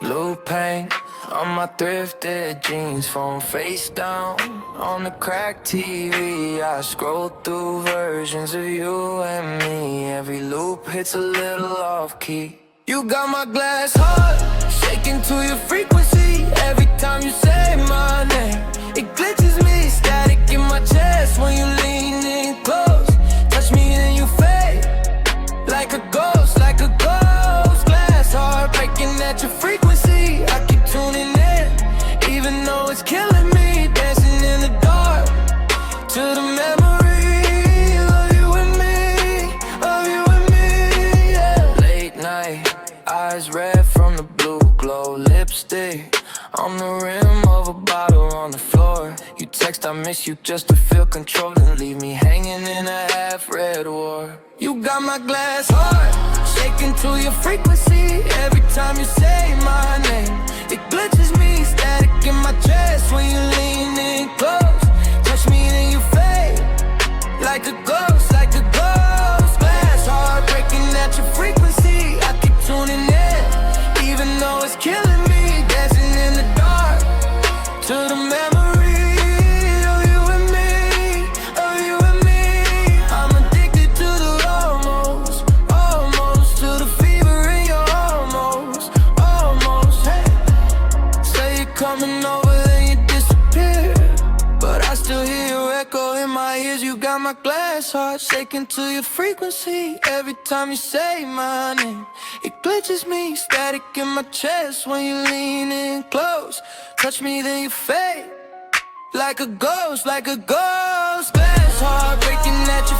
Blue paint on my thrifted jeans, phone face down on the cracked TV. I scroll through versions of you and me. Every loop hits a little off key. You got my glass heart shaking to your frequency. Every time you say my name, it glitches me. Static in my chest when you lean in close. Touch me and you fade like a ghost, like a ghost. Glass heart breaking at your frequency. I keep tuning in, even though it's killing me. Dancing in the dark to the memory of you and me, of you and me, yeah. Late night, eyes red from the blue glow. Lipstick on the rim of a bottle on the floor. You text I miss you just to feel controlled and leave me hanging in a half-red war. You got my glass heart shaking to your frequency. Every time you say my name, it glitches me. Static in my chest when you lean in close. Touch me and you fade like a ghost, like a ghost. Glass heart breaking at your frequency. I keep tuning in, even though it's killing me. Dancing in the dark to the memory of you and me, of you and me. I'm addicted to the almost, almost, to the fever in your almost, almost. Hey, say you're coming over, then you disappear, but I still hear your echo in my ears. You got my glass heart shaking to your frequency. Every time you say my name, it glitches me. Static in my chest when you lean in close. Touch me, then you fade like a ghost, like a ghost. Glass heart breaking at your